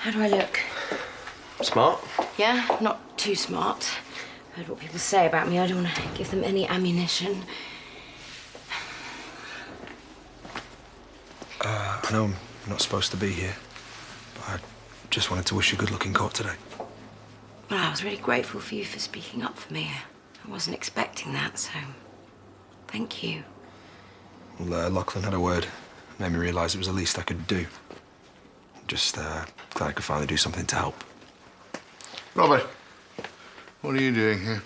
How do I look? Smart. Yeah, not too smart. Heard what people say about me. I don't want to give them any ammunition. I know I'm not supposed to be here, but I just wanted to wish you good luck in court today. Well, I was really grateful for you for speaking up for me. I wasn't expecting that, so thank you. Well, Lachlan had a word. Made me realise it was the least I could do. Just glad I could finally do something to help. Robert, what are you doing here?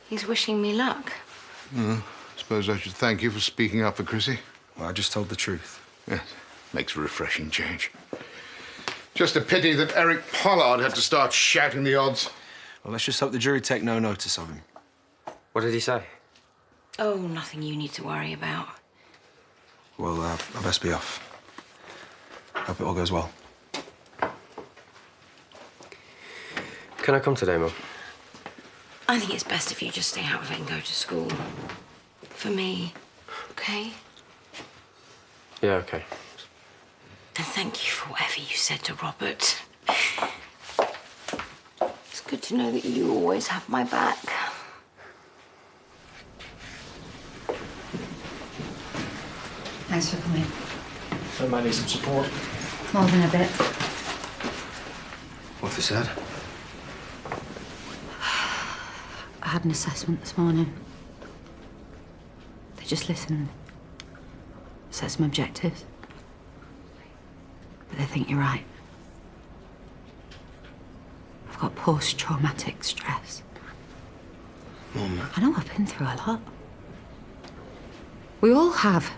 He's wishing me luck. I suppose I should thank you for speaking up for Chrissy. Well, I just told the truth. Yes, makes a refreshing change. Just a pity that Eric Pollard had to start shouting the odds. Well, let's just hope the jury take no notice of him. What did he say? Oh, nothing you need to worry about. Well, I best be off. Hope it all goes well. Can I come today, Mum? I think it's best if you just stay out of it and go to school. For me, okay? Yeah, okay. And thank you for whatever you said to Robert. It's good to know that you always have my back. Thanks for coming. I might need some support. More than a bit. What's he said? I had an assessment this morning. They just listened. Set some objectives. But they think you're right. I've got post-traumatic stress. Mum. I know I've been through a lot. We all have.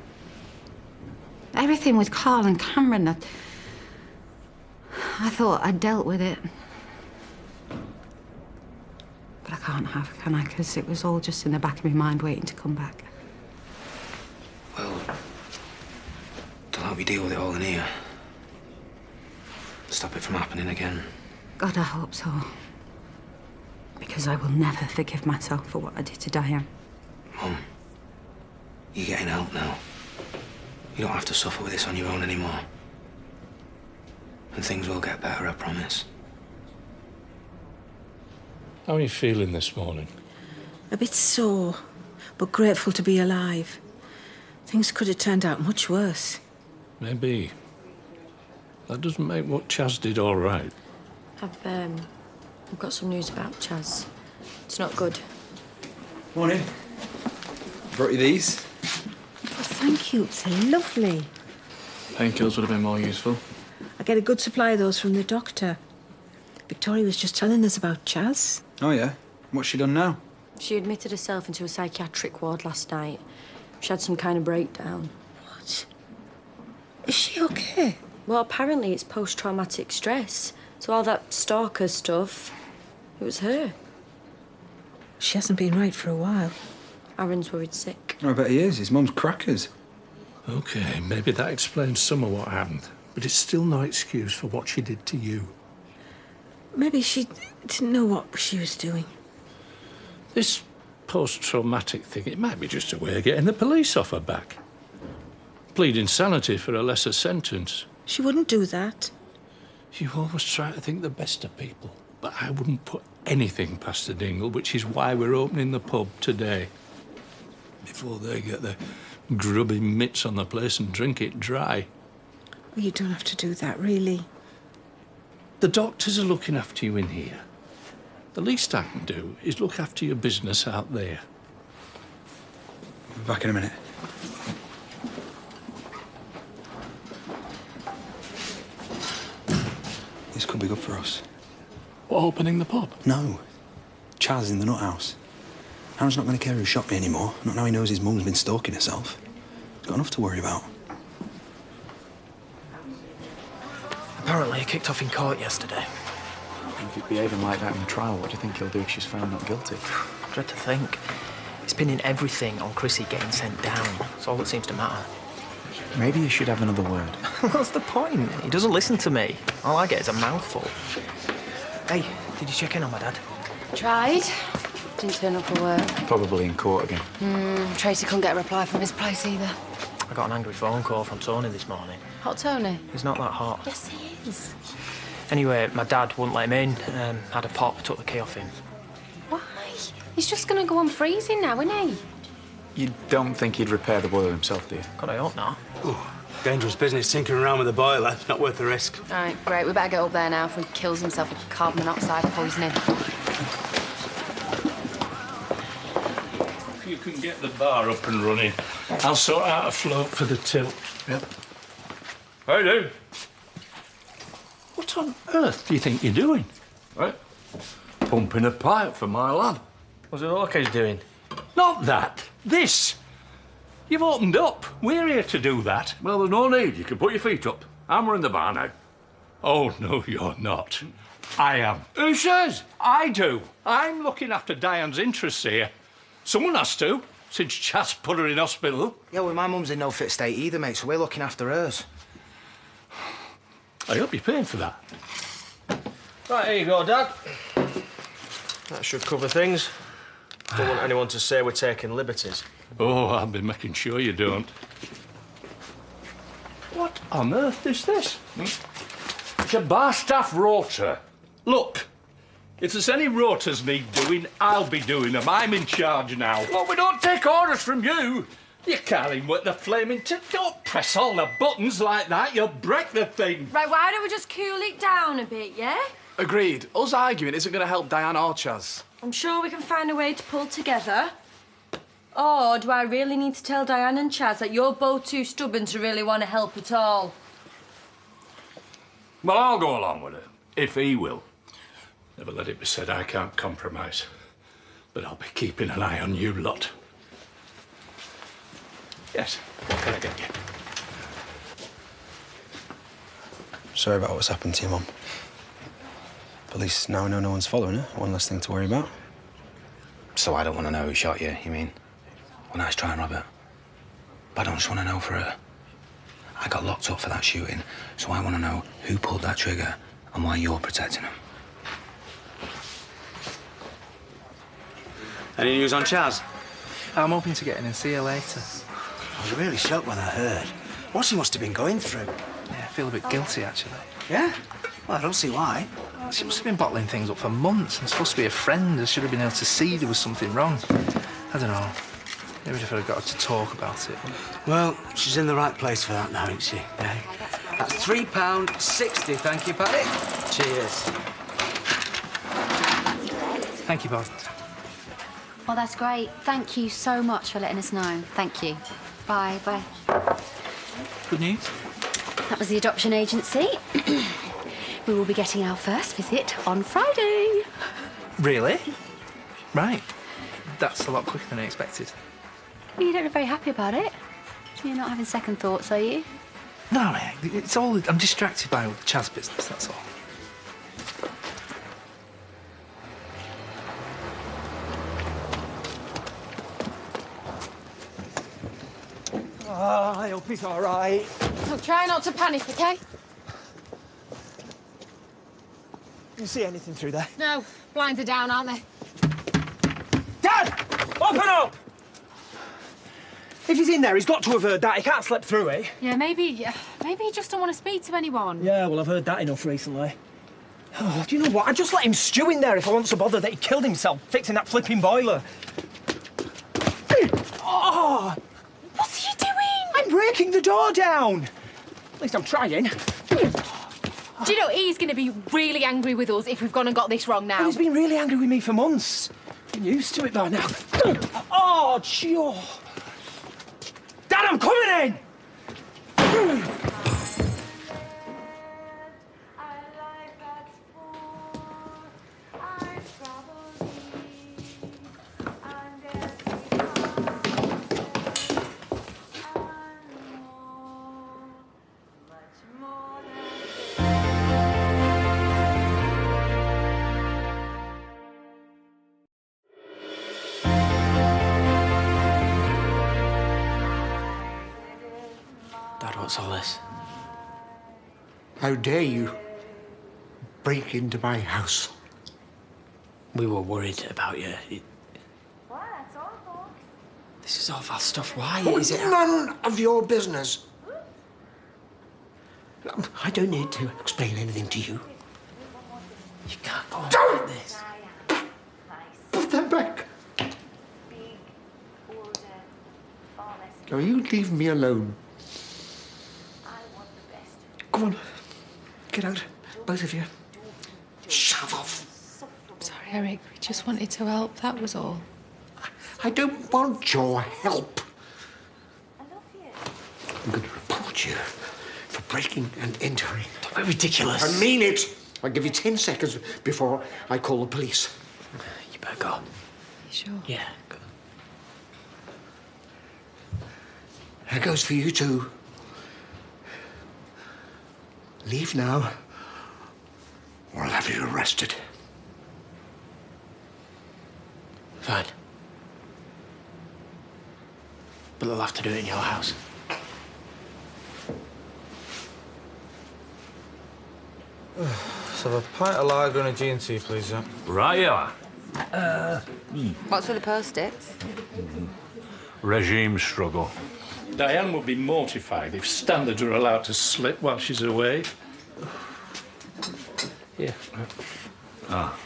Everything with Carl and Cameron, I thought I'd dealt with it. But I can't have, can I? Because it was all just in the back of my mind waiting to come back. Well, they'll help you deal with it all in here. Stop it from happening again. God, I hope so. Because I will never forgive myself for what I did to Diane. Mum, you're getting help now. You don't have to suffer with this on your own anymore. And things will get better, I promise. How are you feeling this morning? A bit sore, but grateful to be alive. Things could have turned out much worse. Maybe. That doesn't make what Chaz did all right. I've got some news about Chaz. It's not good. Morning. Brought you these. Oh, thank you. They're lovely. Painkillers would have been more useful. I get a good supply of those from the doctor. Victoria was just telling us about Chaz. Oh, yeah? What's she done now? She admitted herself into a psychiatric ward last night. She had some kind of breakdown. What? Is she okay? Well, apparently it's post-traumatic stress. So all that stalker stuff, it was her. She hasn't been right for a while. Aaron's worried sick. Oh, I bet he is. His mum's crackers. OK, maybe that explains some of what happened. But it's still no excuse for what she did to you. Maybe she didn't know what she was doing. This post-traumatic thing, it might be just a way of getting the police off her back. Plead insanity for a lesser sentence. She wouldn't do that. You always try to think the best of people. But I wouldn't put anything past the Dingle, which is why we're opening the pub today. Before they get their grubby mitts on the place and drink it dry. Well, you don't have to do that, really. The doctors are looking after you in here. The least I can do is look after your business out there. I'll be back in a minute. This could be good for us. What, opening the pub? No. Chaz in the nut house. Aaron's not going to care who shot me anymore. Not now he knows his mum's been stalking herself. He's got enough to worry about. Apparently, he kicked off in court yesterday. If he's behaving like that in the trial, what do you think he'll do if she's found not guilty? Dread to think. He's pinning everything on Chrissy getting sent down. That's all that seems to matter. Maybe you should have another word. What's the point? He doesn't listen to me. All I get is a mouthful. Hey, did you check in on my dad? Tried. Didn't turn up for work. Probably in court again. Tracy couldn't get a reply from his place either. I got an angry phone call from Tony this morning. Hot Tony? He's not that hot. Yes, he is. Anyway, my dad wouldn't let him in. Had a pop, took the key off him. Why? He's just going to go on freezing now, isn't he? You don't think he'd repair the boiler himself, do you? God, I hope not. Ooh, dangerous business tinkering around with a boiler. Not worth the risk. All right, great. We better get up there now before he kills himself with carbon monoxide poisoning. If you can get the bar up and running, I'll sort out a float for the tilt. Yep. I do. What on earth do you think you're doing? Right. Pumping a pipe for my lad. What's it look he's doing? Not that. This. You've opened up. We're here to do that. Well, there's no need. You can put your feet up. I'm in the bar now. Oh, no, you're not. I am. Who says? I do. I'm looking after Diane's interests here. Someone has to, since Chas put her in hospital. Yeah, well, my mum's in no fit state either, mate, so we're looking after hers. I hope you're paying for that. Right, here you go, Dad. That should cover things. Don't want anyone to say we're taking liberties. Oh, I'll be making sure you don't. What on earth is this? It's a bar staff rota. Look, if there's any rotas need doing, I'll be doing them. I'm in charge now. Well, we don't take orders from you. You can't even work the flaming Don't press all the buttons like that. You'll break the thing. Right, why don't we just cool it down a bit, yeah? Agreed. Us arguing isn't going to help Diane or Chas. I'm sure we can find a way to pull together. Or do I really need to tell Diane and Chas that you're both too stubborn to really want to help at all? Well, I'll go along with it, if he will. Never let it be said I can't compromise. But I'll be keeping an eye on you lot. Yes, what can I get you? Sorry about what's happened to your mum. But at least now I know no one's following her. One less thing to worry about. So I don't want to know who shot you, you mean? Well, nice trying, Robert. But I don't just want to know for her. I got locked up for that shooting, so I want to know who pulled that trigger and why you're protecting him. Any news on Chas? I'm hoping to get in and see her later. I was really shocked when I heard. What she must have been going through. Yeah, I feel a bit guilty, actually. Yeah? Well, I don't see why. She must have been bottling things up for months. I'm supposed to be a friend. I should have been able to see there was something wrong. I don't know. Maybe if I'd got her to talk about it. Well, she's in the right place for that now, isn't she? Eh? That's £3.60, thank you, Paddy. Cheers. Thank you, Bob. Well, that's great. Thank you so much for letting us know. Thank you. Bye, bye. Good news? That was the adoption agency. We will be getting our first visit on Friday. Really? Right. That's a lot quicker than I expected. Well, you don't look very happy about it. You're not having second thoughts, are you? No, mate. It's all... I'm distracted by all the Chas business, that's all. I hope he's all right. Look, try not to panic, OK? You see anything through there? No. Blinds are down, aren't they? Dad! Open up! If he's in there, he's got to have heard that. He can't slip through it. Yeah, maybe he just don't want to speak to anyone. Yeah, well, I've heard that enough recently. Oh, do you know what? I'd just let him stew in there if I wasn't so bothered that he killed himself fixing that flipping boiler. Oh! What's he doing? I'm breaking the door down. At least I'm trying. Do you know, he's going to be really angry with us if we've gone and got this wrong now. Well, he's been really angry with me for months. I'm used to it by now. Oh, sure. Dad, I'm coming in! Dad, what's all this? How dare you break into my house? We were worried about you. This is all our stuff. Why is it... None of your business. I don't need to explain anything to you. You can't go on Don't! like this. Put them back. Now, you leave me alone. Go on. Get out, both of you. Shove off. Sorry, Eric. We just wanted to help, that was all. I don't want your help. I'm going to report you for breaking and entering. Don't be ridiculous. I mean it. I'll give you 10 seconds before I call the police. You better go. You sure? Yeah, go. That goes for you too. Leave now, or I'll have you arrested. Fine. But they'll have to do it in your house. So a pint of lager and a G&T, please, Zach. Right you are. What's with the post-its? Regime struggle. Diane would be mortified if standards were allowed to slip while she's away. Here. Ah.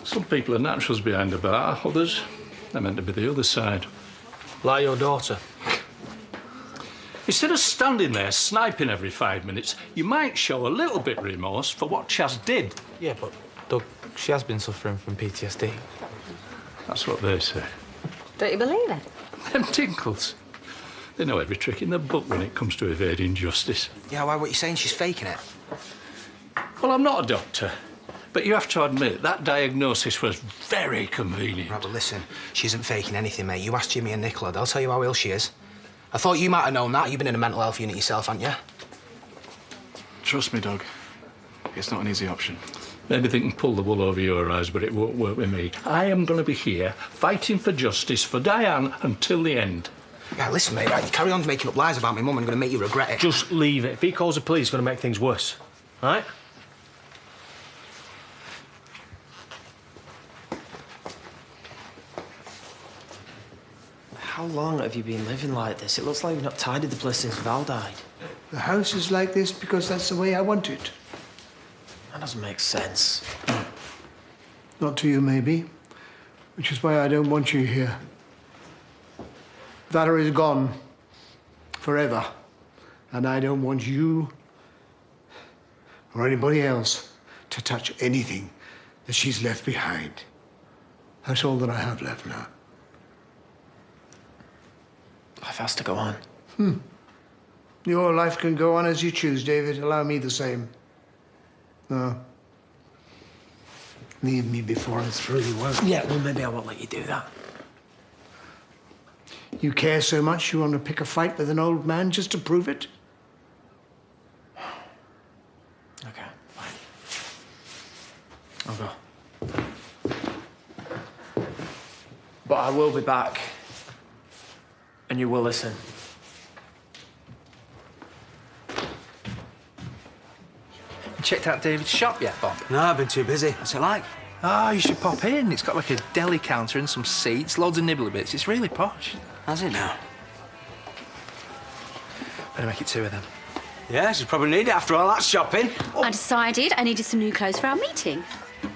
Some people are naturals behind the bar, others, they're meant to be the other side. Like your daughter. Instead of standing there sniping every 5 minutes, you might show a little bit of remorse for what Chas did. Yeah, but, Doug, she has been suffering from PTSD. That's what they say. Don't you believe it? Them tinkles. They know every trick in the book when it comes to evading justice. Yeah, why, what you saying? She's faking it? Well, I'm not a doctor, but you have to admit that diagnosis was very convenient. Right, but listen, she isn't faking anything, mate. You ask Jimmy and Nicola, they'll tell you how ill she is. I thought you might have known that. You've been in a mental health unit yourself, haven't you? Trust me, Doug. It's not an easy option. Maybe they can pull the wool over your eyes, but it won't work with me. I am going to be here fighting for justice for Diane until the end. Yeah, listen, mate, right, you carry on making up lies about my mum and I'm going to make you regret it. Just leave it. If he calls the police, it's going to make things worse. All right? How long have you been living like this? It looks like you've not tidied the place since Val died. The house is like this because that's the way I want it. That doesn't make sense. Not to you, maybe, which is why I don't want you here. Valerie's gone forever, and I don't want you or anybody else to touch anything that she's left behind. That's all that I have left now. Life has to go on. Your life can go on as you choose, David. Allow me the same. No. Leave me before I'm through, you won't. Yeah, well, maybe I won't let you do that. You care so much you want to pick a fight with an old man just to prove it? Okay, fine. I'll go. But I will be back. And you will listen. Checked out David's shop yet, Bob? No, I've been too busy. What's it like? Oh, you should pop in. It's got like a deli counter and some seats, loads of nibbly bits. It's really posh. Has it now? Better make it two of them. Yeah, she'll probably need it after all that shopping. I decided I needed some new clothes for our meeting.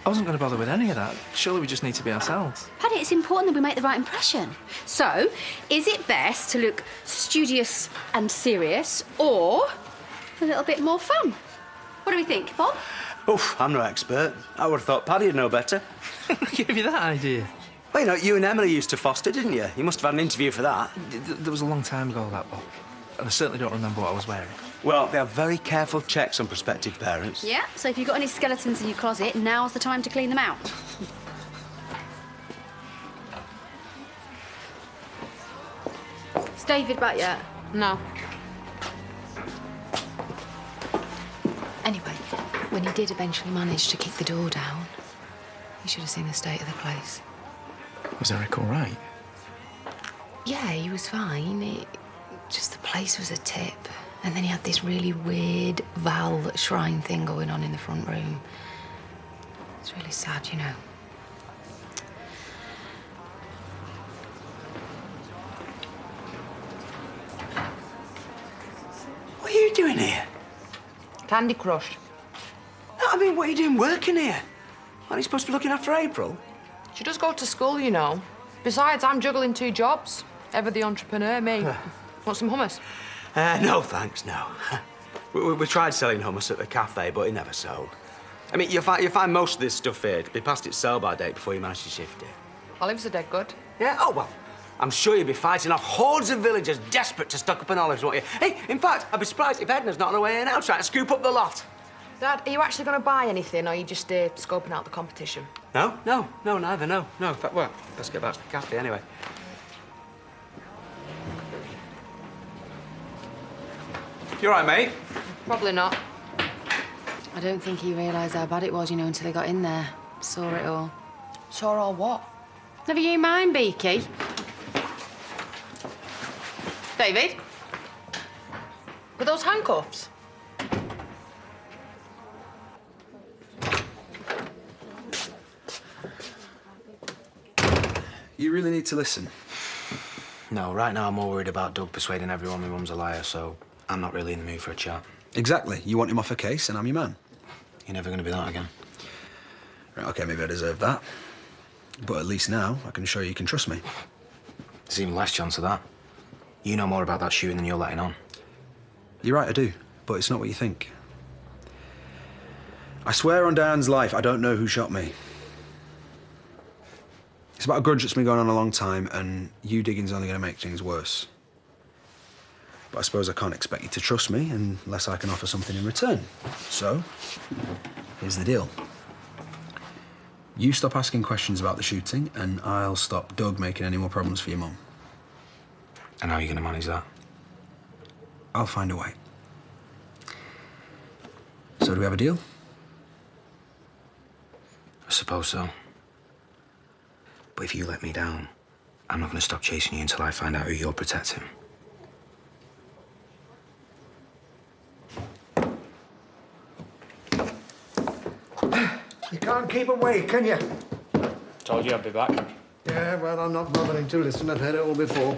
I wasn't going to bother with any of that. Surely we just need to be ourselves. Paddy, it's important that we make the right impression. So, is it best to look studious and serious or a little bit more fun? What do we think, Bob? Oof, I'm no expert. I would have thought Paddy'd know better. Who gave you that idea? Well, you know, you and Emily used to foster, didn't you? You must have had an interview for that. That was a long time ago, that, Bob. And I certainly don't remember what I was wearing. Well, they have very careful checks on prospective parents. Yeah, so if you've got any skeletons in your closet, now's the time to clean them out. Is David back yet? No. Anyway, when he did eventually manage to kick the door down, you should have seen the state of the place. Was Eric all right? Yeah, he was fine. Just the place was a tip. And then he had this really weird Val shrine thing going on in the front room. It's really sad, you know. What are you doing here? Candy Crush. No, I mean, what are you doing working here? Aren't you supposed to be looking after April? She does go to school, you know. Besides, I'm juggling 2 jobs. Ever the entrepreneur, me. Want some hummus? No, thanks, no. we tried selling hummus at the cafe, but it never sold. I mean, you'll find most of this stuff here to be past its sell-by date before you manage to shift it. Olives are dead good. Yeah? Oh, well, I'm sure you'll be fighting off hordes of villagers desperate to stock up on olives, won't you? Hey, in fact, I'd be surprised if Edna's not on her way in now trying to scoop up the lot. Dad, are you actually going to buy anything, or are you just scoping out the competition? No, neither, no. In fact, well, let's get back to the cafe anyway. You all right, mate? Probably not. I don't think he realised how bad it was, you know, until he got in there. Saw it all. Saw all what? Never you mind, Beaky. David? Were those handcuffs? You really need to listen. No, right now I'm more worried about Doug persuading everyone my mum's a liar, so I'm not really in the mood for a chat. Exactly. You want him off a case, and I'm your man. You're never going to be that again. Right, OK, maybe I deserve that. But at least now, I can show you can trust me. There's even less chance of that. You know more about that shooting than you're letting on. You're right, I do. But it's not what you think. I swear on Diane's life, I don't know who shot me. It's about a grudge that's been going on a long time, and you digging's only going to make things worse. But I suppose I can't expect you to trust me unless I can offer something in return. So, here's the deal. You stop asking questions about the shooting, and I'll stop Doug making any more problems for your mum. And how are you going to manage that? I'll find a way. So do we have a deal? I suppose so. But if you let me down, I'm not going to stop chasing you until I find out who you're protecting. You can't keep away, can you? Told you I'd be back. Yeah, well, I'm not bothering to listen. I've heard it all before.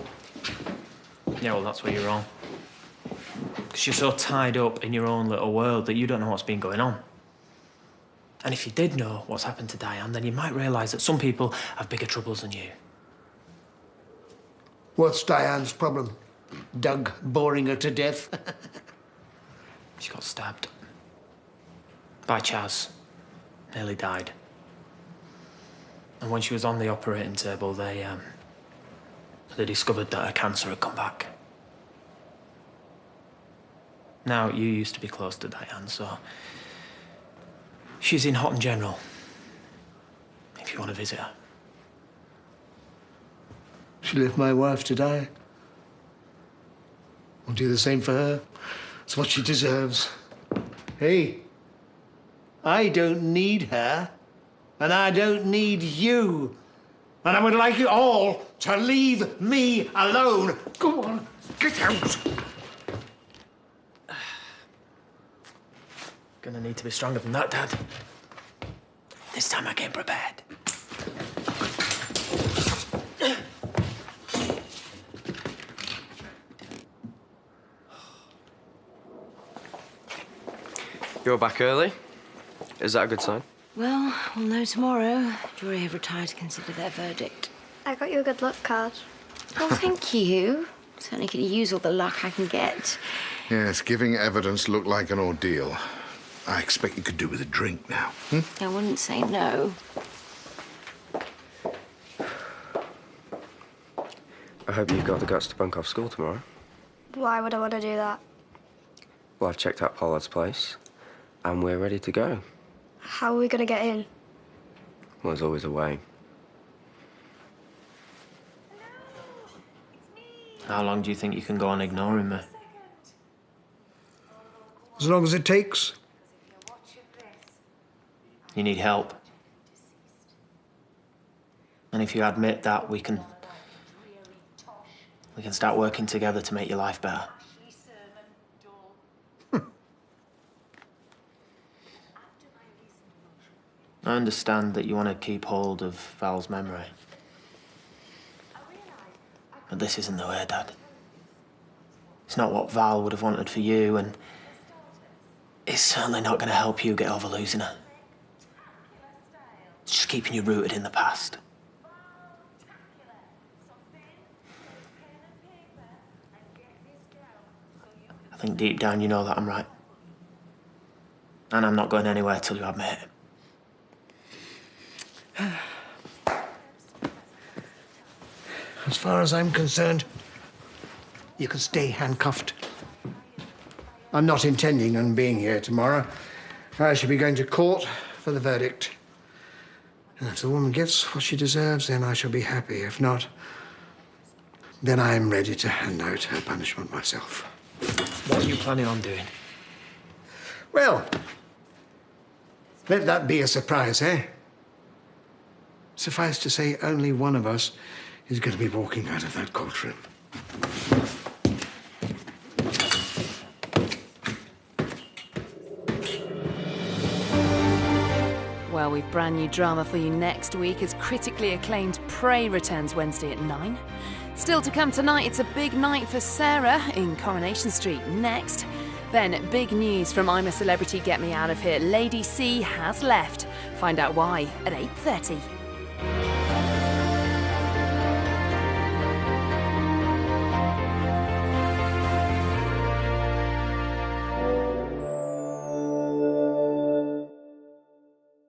Yeah, well, that's where you're wrong. Because you're so tied up in your own little world that you don't know what's been going on. And if you did know what's happened to Diane, then you might realise that some people have bigger troubles than you. What's Diane's problem? Doug boring her to death? She got stabbed. By Chaz. Nearly died. And when she was on the operating table, they discovered that her cancer had come back. Now, you used to be close to Diane, so she's in Houghton General, if you want to visit her. She left my wife to die. I'll do the same for her. It's what she deserves. Hey, I don't need her, and I don't need you. And I would like you all to leave me alone. Go on, get out. Gonna need to be stronger than that, Dad. This time I came prepared. You're back early? Is that a good sign? Well, we'll know tomorrow. Jury have retired to consider their verdict. I got you a good luck card. Oh, thank you. Certainly could use all the luck I can get. Yes, giving evidence looked like an ordeal. I expect you could do with a drink now. I wouldn't say no. I hope you've got the guts to bunk off school tomorrow. Why would I want to do that? Well, I've checked out Pollard's place, and we're ready to go. How are we going to get in? Well, there's always a way. How long do you think you can go on ignoring me? As long as it takes. You need help. And if you admit that, we can start working together to make your life better. I understand that you want to keep hold of Val's memory. But this isn't the way, Dad. It's not what Val would have wanted for you, and It's certainly not going to help you get over losing her. It's just keeping you rooted in the past. I think deep down you know that I'm right. And I'm not going anywhere till you admit it. As far as I'm concerned, you can stay handcuffed. I'm not intending on being here tomorrow. I shall be going to court for the verdict. And if the woman gets what she deserves, then I shall be happy. If not, then I am ready to hand out her punishment myself. What are you planning on doing? Well, let that be a surprise, eh? Suffice to say, only one of us is going to be walking out of that courtroom. Well, we've brand new drama for you next week as critically acclaimed Prey returns Wednesday at 9. Still to come tonight, it's a big night for Sarah in Coronation Street next. Then big news from I'm a Celebrity, Get Me Out of Here. Lady C has left. Find out why at 8:30.